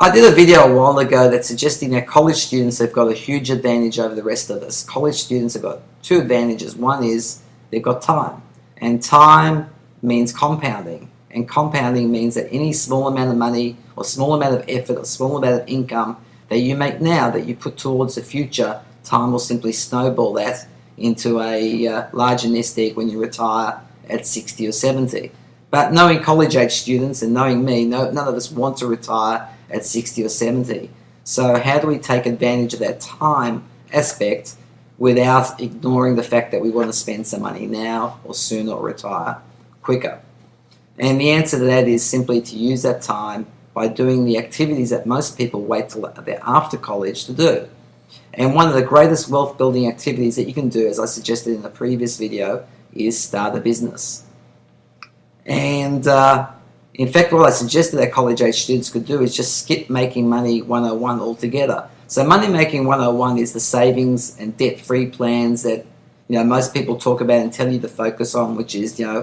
I did a video a while ago that's suggesting that college students have got a huge advantage over the rest of us. College students have got two advantages. One is they've got time, and time means compounding, and compounding means that any small amount of money or small amount of effort or small amount of income that you make now that you put towards the future, time will simply snowball that into a larger nest egg when you retire at 60 or 70. But knowing college age students and knowing me, none of us want to retire at 60 or 70. So how do we take advantage of that time aspect without ignoring the fact that we want to spend some money now or sooner or retire quicker? And the answer to that is simply to use that time by doing the activities that most people wait till they're after college to do. And one of the greatest wealth building activities that you can do, as I suggested in the previous video, is start a business. And in fact, what I suggested that college age students could do is just skip Making Money 101 altogether. So Money Making 101 is the savings and debt-free plans that most people talk about and tell you to focus on, which is put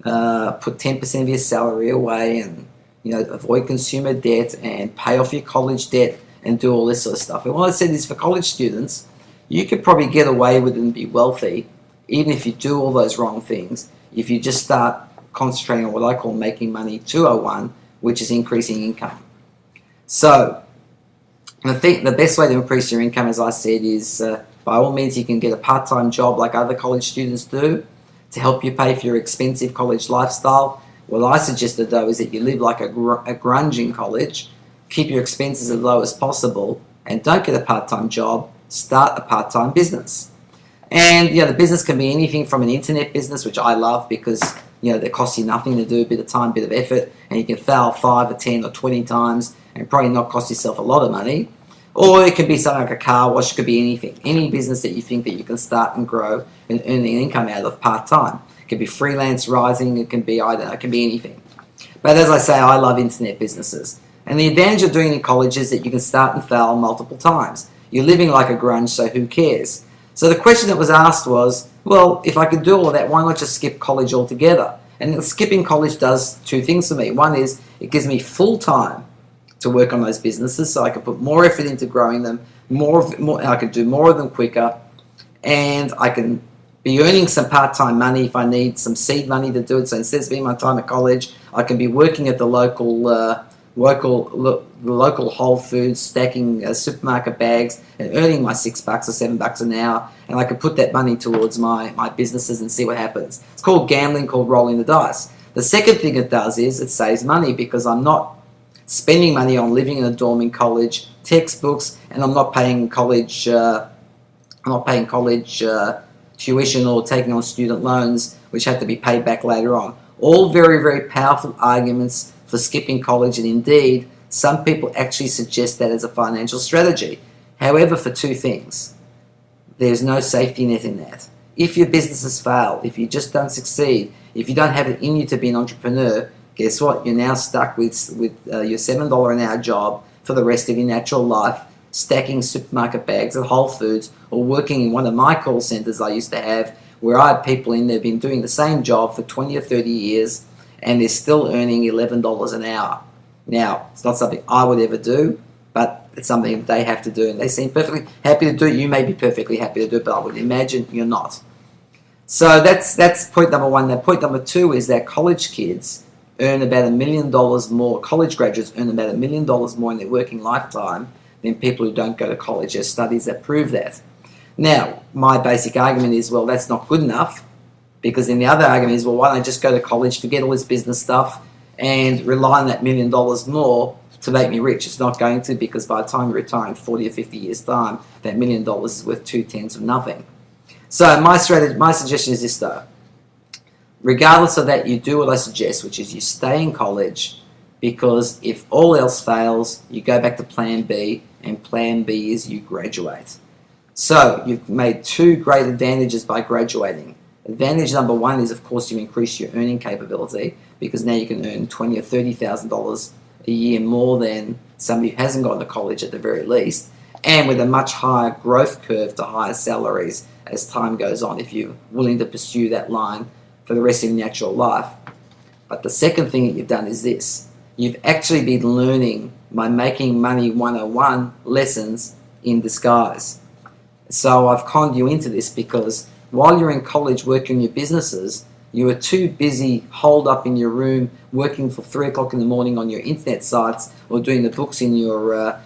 10% of your salary away and avoid consumer debt and pay off your college debt and do all this sort of stuff. And what I said is, for college students, you could probably get away with it and be wealthy even if you do all those wrong things, if you just start concentrating on what I call Making Money 201, which is increasing income. So I think the best way to increase your income, as I said, is by all means you can get a part-time job like other college students do to help you pay for your expensive college lifestyle. What I suggested, though, is that you live like a grunge in college, keep your expenses as low as possible, and don't get a part-time job, start a part-time business. And the business can be anything from an internet business, which I love because that costs you nothing to do, a bit of time, bit of effort, and you can fail 5 or 10 or 20 times and probably not cost yourself a lot of money. Or it could be something like a car wash, it could be anything. Any business that you think that you can start and grow and earn an income out of part-time. It could be freelance writing, it can be, it can be anything. But as I say, I love internet businesses. And the advantage of doing it in college is that you can start and fail multiple times. You're living like a grunge, so who cares? So the question that was asked was, well, if I could do all of that, why not just skip college altogether? And skipping college does two things for me. One is it gives me full time to work on those businesses, so I can put more effort into growing them, I can do more of them quicker, and I can be earning some part-time money if I need some seed money to do it. So instead of spending my time at college, I can be working at the local Whole Foods, stacking supermarket bags and earning my $6 or $7 an hour, and I can put that money towards my businesses and see what happens. It's called gambling, called rolling the dice. The second thing it does is it saves money because I'm not spending money on living in a dorm in college, textbooks, and I'm not paying college tuition or taking on student loans, which have to be paid back later on. All very, very powerful arguments for skipping college, and indeed, some people actually suggest that as a financial strategy. However, for two things, there's no safety net in that. If your businesses fail, if you just don't succeed, if you don't have it in you to be an entrepreneur, guess what? You're now stuck with your $7 an hour job for the rest of your natural life, stacking supermarket bags at Whole Foods, or working in one of my call centers I used to have, where I had people in there been doing the same job for 20 or 30 years, and they're still earning $11 an hour. Now, it's not something I would ever do, but it's something that they have to do, and they seem perfectly happy to do it. You may be perfectly happy to do it, but I would imagine you're not. So that's point number one. Now, point number two is that college kids earn about $1 million more, college graduates earn about $1 million more in their working lifetime than people who don't go to college. There's studies that prove that. Now, my basic argument is, well, that's not good enough, because then the other argument is, well, why don't I just go to college, forget all this business stuff, and rely on that $1 million more to make me rich? It's not going to, because by the time you retire in 40 or 50 years' time, that $1 million is worth 2/10 of nothing. So my suggestion is this, though. Regardless of that, you do what I suggest, which is you stay in college, because if all else fails, you go back to plan B, and plan B is you graduate. So you've made two great advantages by graduating. Advantage number one is, of course, you increase your earning capability, because now you can earn $20,000 or $30,000 a year more than somebody who hasn't gone to college at the very least, and with a much higher growth curve to higher salaries as time goes on, if you're willing to pursue that line for the rest of your natural life. But the second thing that you've done is this. you've actually been learning my Making Money 101 lessons in disguise. So I've conned you into this because while you're in college working your businesses, you are too busy holed up in your room working for 3 o'clock in the morning on your internet sites or doing the books in your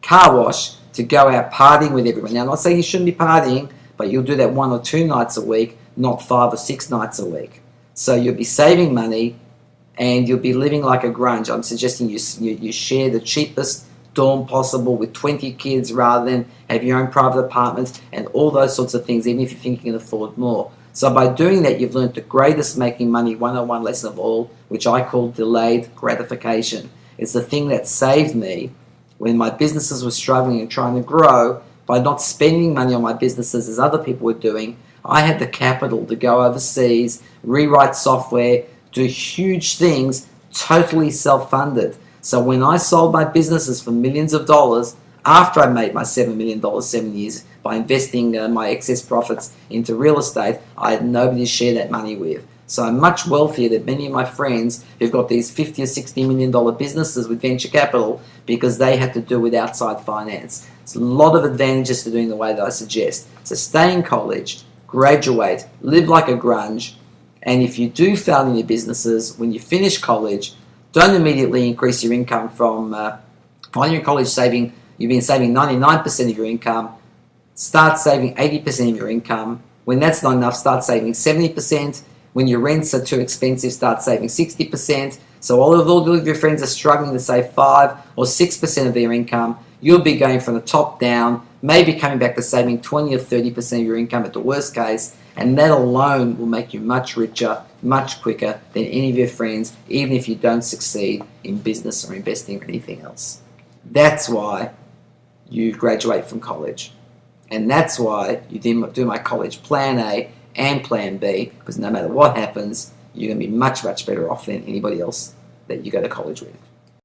car wash to go out partying with everyone. Now, I'm not saying you shouldn't be partying, but you'll do that 1 or 2 nights a week, not 5 or 6 nights a week. So you'll be saving money and you'll be living like a grunge. I'm suggesting you share the cheapest dorm possible with 20 kids rather than have your own private apartment and all those sorts of things, even if you think you can afford more. So by doing that, you've learned the greatest Making Money 101 lesson of all, which I call delayed gratification. It's the thing that saved me when my businesses were struggling and trying to grow. By not spending money on my businesses as other people were doing, I had the capital to go overseas, rewrite software, do huge things, totally self-funded. So when I sold my businesses for millions of dollars, after I made my $7 million 7 years by investing my excess profits into real estate, I had nobody to share that money with. So I'm much wealthier than many of my friends who've got these $50 or $60 million businesses with venture capital because they had to do with outside finance. There's a lot of advantages to doing the way that I suggest. So stay in college, graduate, live like a grunge, and if you do fail in your businesses, when you finish college, don't immediately increase your income from, while you're in college you've been saving 99% of your income, start saving 80% of your income. When that's not enough, start saving 70%. When your rents are too expensive, start saving 60%. So all of your friends are struggling to save 5 or 6% of their income, you'll be going from the top down, maybe coming back to saving 20 or 30% of your income at the worst case, and that alone will make you much richer, much quicker than any of your friends, even if you don't succeed in business or investing or anything else. That's why you graduate from college. And that's why you do my college plan A and plan B, because no matter what happens, you're going to be much, much better off than anybody else that you go to college with.